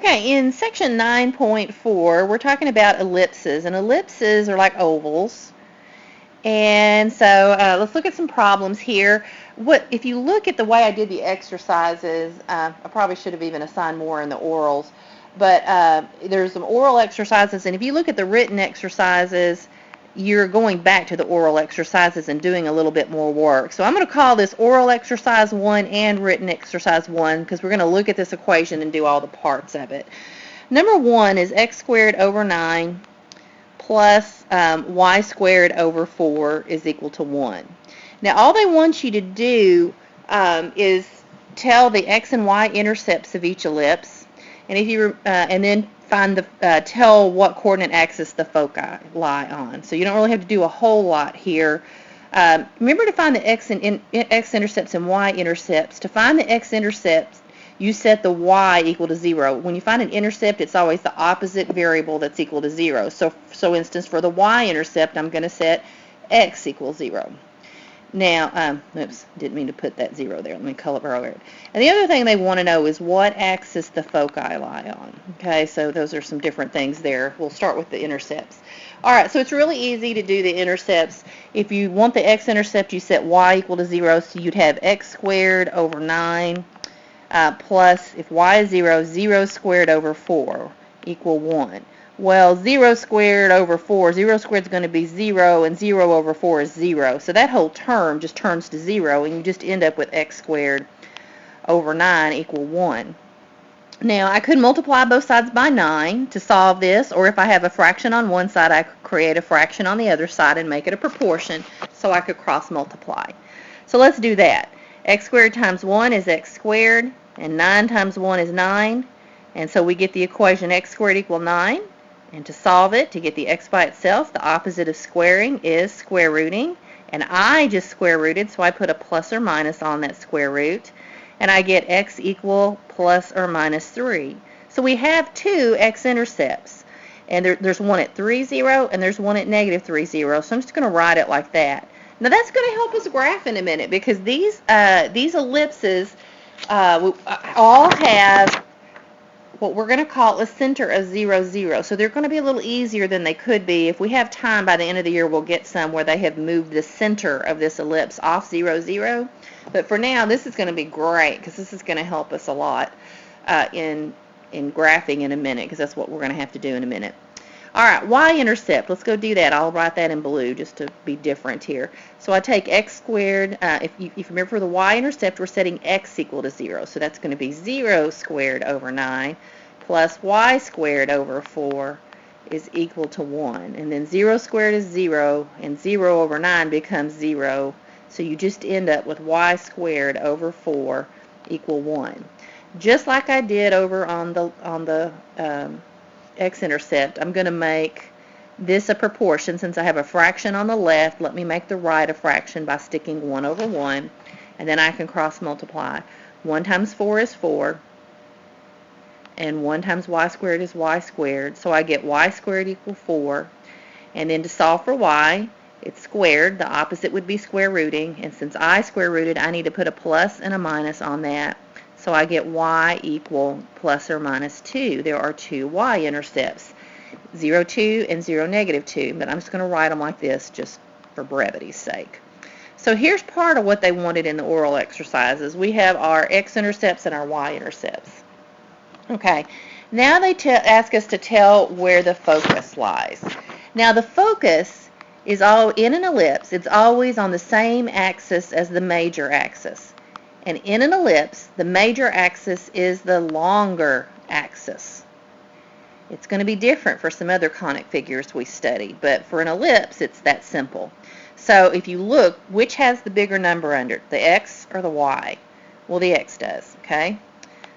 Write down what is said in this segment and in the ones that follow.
Okay, in section 9.4, we're talking about ellipses, and ellipses are like ovals. And so let's look at some problems here. If you look at the way I did the exercises, I probably should have even assigned more in the orals, but there's some oral exercises, and if you look at the written exercises, you're going back to the oral exercises and doing a little bit more work. So I'm going to call this oral exercise 1 and written exercise 1 because we're going to look at this equation and do all the parts of it. Number 1 is x squared over 9 plus y squared over 4 is equal to 1. Now all they want you to do is tell the x and y intercepts of each ellipse, and if you and then find the tell what coordinate axis the foci lie on. So you don't really have to do a whole lot here. Remember to find the x intercepts and y intercepts. To find the x intercepts, you set the y equal to 0. When you find an intercept, it's always the opposite variable that's equal to 0. So instance, for the y-intercept, I'm going to set x equals 0. Now, oops, didn't mean to put that 0 there. Let me color it. And the other thing they want to know is what axis the foci lie on. Okay, so those are some different things there. We'll start with the intercepts. All right, so it's really easy to do the intercepts. If you want the x-intercept, you set y equal to 0, so you'd have x squared over 9 plus, if y is 0, 0 squared over 4 equal 1. Well, 0 squared over 4, 0 squared is going to be 0, and 0 over 4 is 0. So that whole term just turns to 0, and you just end up with x squared over 9 equal 1. Now, I could multiply both sides by 9 to solve this, or if I have a fraction on one side, I could create a fraction on the other side and make it a proportion, so I could cross multiply. So let's do that. X squared times 1 is x squared, and 9 times 1 is 9, and so we get the equation x squared equal 9. And to solve it, to get the x by itself, the opposite of squaring is square rooting. And I just square rooted, so I put a plus or minus on that square root. And I get x equal plus or minus 3. So we have two x-intercepts. And there's one at 3, 0, and there's one at negative 3, 0. So I'm just going to write it like that. Now that's going to help us graph in a minute because these ellipses all have what we're going to call a center of 0, 0. So they're going to be a little easier than they could be. If we have time by the end of the year, we'll get some where they have moved the center of this ellipse off 0, 0. But for now, this is going to be great because this is going to help us a lot in graphing in a minute because that's what we're going to have to do in a minute. All right, y-intercept. Let's go do that. I'll write that in blue just to be different here. So I take x squared. If you remember for the y-intercept, we're setting x equal to 0. So that's going to be 0 squared over 9 plus y squared over 4 is equal to 1. And then 0 squared is 0, and 0 over 9 becomes 0. So you just end up with y squared over 4 equal 1. Just like I did over on the x-intercept, I'm going to make this a proportion. Since I have a fraction on the left, let me make the right a fraction by sticking 1 over 1, and then I can cross multiply. 1 times 4 is 4, and 1 times y squared is y squared, so I get y squared equal 4, and then to solve for y, it's squared. The opposite would be square rooting, and since I square rooted, I need to put a plus and a minus on that. So I get y equal plus or minus 2. There are two y-intercepts, 0, 2, and 0, negative 2. But I'm just going to write them like this just for brevity's sake. So here's part of what they wanted in the oral exercises. We have our x-intercepts and our y-intercepts. Okay, now they ask us to tell where the focus lies. Now the focus is all in an ellipse. It's always on the same axis as the major axis. And in an ellipse, the major axis is the longer axis. It's going to be different for some other conic figures we study, but for an ellipse, it's that simple. So if you look, which has the bigger number under it, the x or the y? Well, the x does, okay?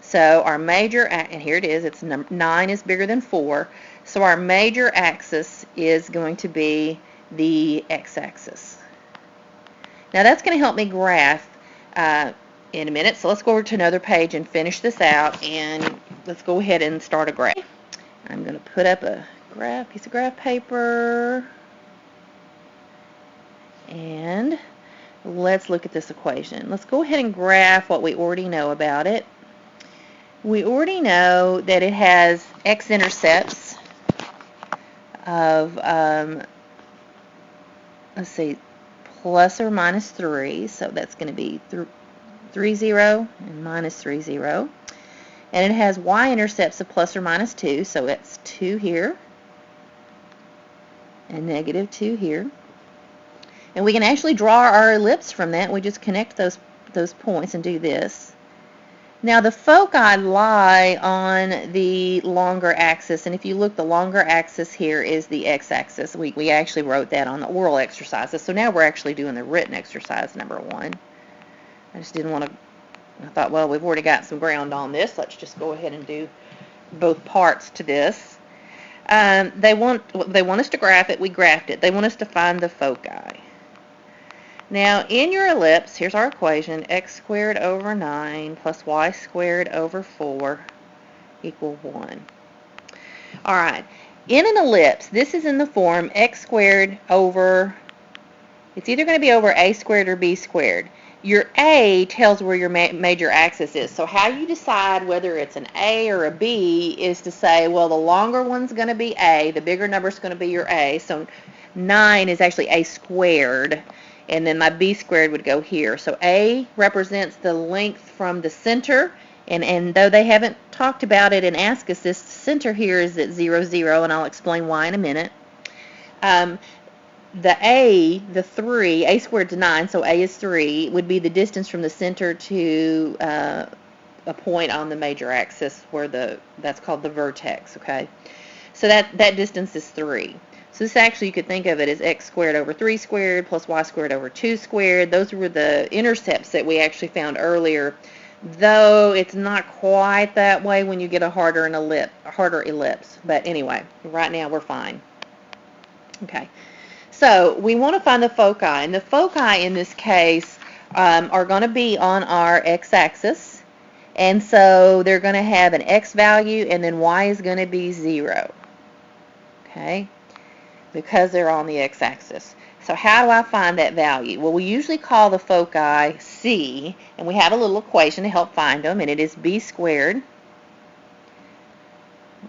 So our major, and here it is, it's 9 is bigger than 4, so our major axis is going to be the x-axis. Now that's going to help me graph in a minute, so let's go over to another page and finish this out, and let's go ahead and start a graph. I'm going to put up a piece of graph paper, and let's look at this equation. Let's go ahead and graph what we already know about it. We already know that it has x-intercepts of, let's see, plus or minus 3, so that's going to be 3, 0, and minus 3, 0. And it has y-intercepts of plus or minus 2, so it's 2 here, and negative 2 here. And we can actually draw our ellipse from that. We just connect those points and do this. Now the foci lie on the longer axis, and if you look, the longer axis here is the x-axis. We actually wrote that on the oral exercises, so now we're actually doing the written exercise number 1. I just didn't want to, I thought, well, we've already got some ground on this. Let's just go ahead and do both parts to this. They want us to graph it. We graphed it. They want us to find the foci. Now, in your ellipse, here's our equation, x squared over 9 plus y squared over 4 equal 1. All right. In an ellipse, this is in the form x squared over, it's either going to be over a squared or b squared. Your a tells where your major axis is. So how you decide whether it's an a or a b is to say, well, the longer one's going to be a, the bigger number's going to be your a. So 9 is actually a squared. And then my b squared would go here. So a represents the length from the center, and though they haven't talked about it and asked us, this center here is at 0, 0, and I'll explain why in a minute. The a, the 3, a squared is 9, so a is 3, would be the distance from the center to a point on the major axis where that's called the vertex, okay? So that distance is 3. So this actually, you could think of it as x squared over 3 squared plus y squared over 2 squared. Those were the intercepts that we actually found earlier, though it's not quite that way when you get a harder ellipse. But anyway, right now we're fine. Okay, so we want to find the foci, and the foci in this case are going to be on our x-axis, and so they're going to have an x value, and then y is going to be 0. Okay, because they're on the x-axis. So how do I find that value? Well, we usually call the foci C, and we have a little equation to help find them, and it is b squared.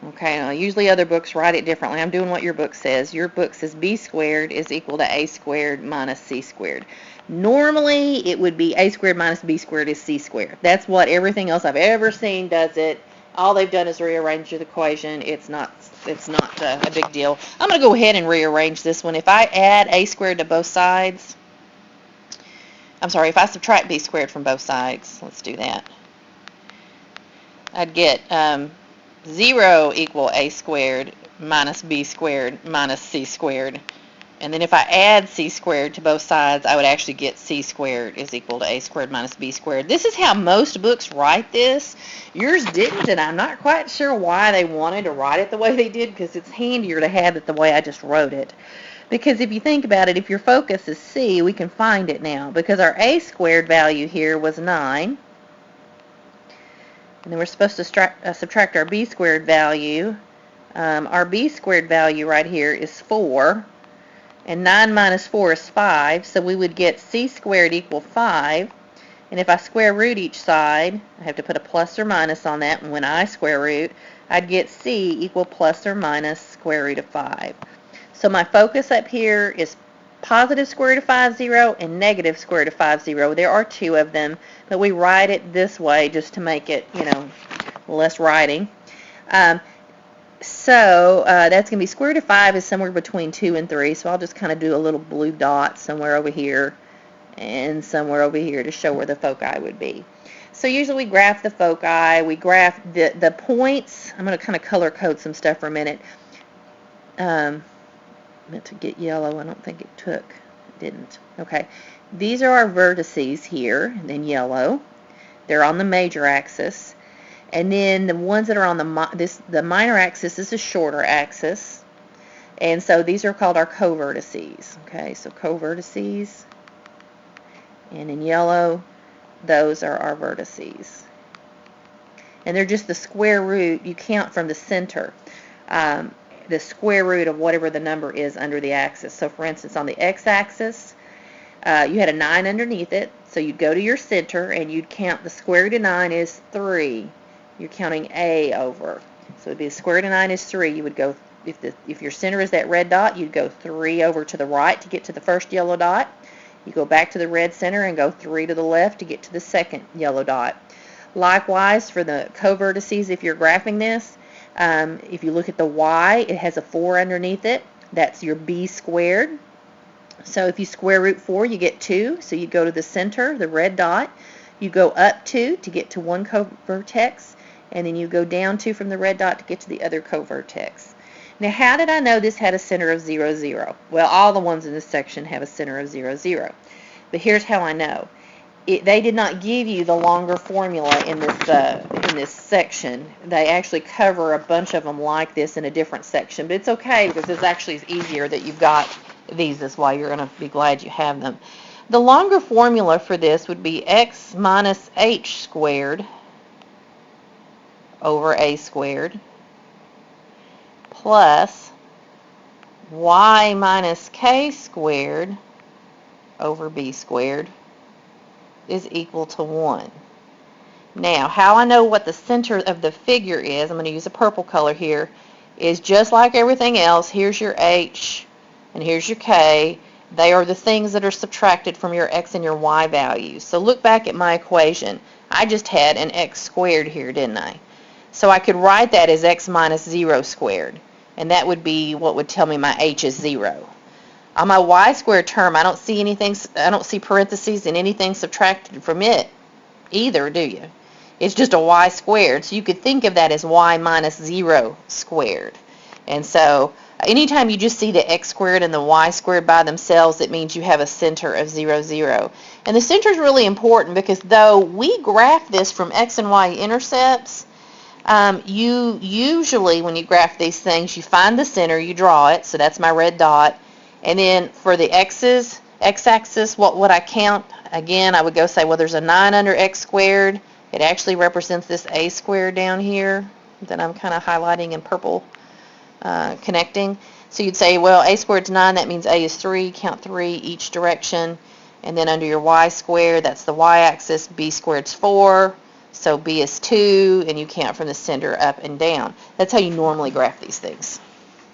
Okay, now usually other books write it differently. I'm doing what your book says. Your book says b squared is equal to a squared minus c squared. Normally, it would be a squared minus b squared is c squared. That's what everything else I've ever seen does it. All they've done is rearrange the equation. It's not a big deal. I'm going to go ahead and rearrange this one. If I add a squared to both sides, I'm sorry, if I subtract b squared from both sides, let's do that. I'd get 0 equal a squared minus b squared minus c squared. And then if I add c squared to both sides, I would actually get c squared is equal to a squared minus b squared. This is how most books write this. Yours didn't, and I'm not quite sure why they wanted to write it the way they did, because it's handier to have it the way I just wrote it. Because if you think about it, if your focus is c, we can find it now, because our a squared value here was 9. And then we're supposed to subtract our b squared value. Our b squared value right here is 4. And 9 minus 4 is 5, so we would get c squared equal 5. And if I square root each side, I have to put a plus or minus on that, and when I square root, I'd get c equal plus or minus square root of 5. So my focus up here is positive square root of 5, 0, and negative square root of 5, 0. There are 2 of them, but we write it this way just to make it, less writing. So that's going to be square root of 5 is somewhere between 2 and 3, so I'll just kind of do a little blue dot somewhere over here and somewhere over here to show where the foci would be. So usually we graph the foci, we graph the points. I'm going to kind of color code some stuff for a minute. Meant to get yellow, I don't think it took. It didn't. Okay, these are our vertices here, and then yellow. They're on the major axis. And then the ones that are on the minor axis is a shorter axis. And so these are called our covertices. Okay, so covertices. And in yellow, those are our vertices. And they're just the square root. You count from the center. The square root of whatever the number is under the axis. So for instance, on the x-axis, you had a 9 underneath it. So you'd go to your center and you'd count the square root of 9 is 3. you're counting A over. So it would be the square root of 9 is 3. You would go, if your center is that red dot, you'd go 3 over to the right to get to the first yellow dot. You go back to the red center and go 3 to the left to get to the second yellow dot. Likewise, for the covertices, if you're graphing this, if you look at the y, it has a 4 underneath it. That's your b squared. So if you square root 4, you get 2. So you go to the center, the red dot. You go up 2 to get to one covertex, and then you go down 2 from the red dot to get to the other covertex. Now, how did I know this had a center of 0, 0? Well, all the ones in this section have a center of 0, 0. But here's how I know. They did not give you the longer formula in this section. They actually cover a bunch of them like this in a different section. But it's okay because this actually is easier that you've got these. That's why you're going to be glad you have them. The longer formula for this would be x minus h squared over a squared plus y minus k squared over b squared is equal to 1. Now, how I know what the center of the figure is, I'm going to use a purple color here, is just like everything else. Here's your h and here's your k. They are the things that are subtracted from your x and your y values. So look back at my equation. I just had an x squared here, didn't I? So I could write that as x minus 0 squared. And that would be what would tell me my h is 0. On my y squared term, I don't see parentheses and anything subtracted from it either, do you? It's just a y squared. So you could think of that as y minus 0 squared. And so anytime you just see the x squared and the y squared by themselves, it means you have a center of 0, 0. And the center is really important because though we graph this from x and y intercepts, you usually, when you graph these things, you find the center, you draw it, so that's my red dot. And then for the x-axis, what would I count? Again, I would go say, well, there's a 9 under x squared. It actually represents this a squared down here that I'm kind of highlighting in purple, connecting. So you'd say, well, a squared is 9, that means a is 3, count 3 each direction. And then under your y squared, that's the y-axis, b squared is 4. So b is 2, and you count from the center up and down. That's how you normally graph these things.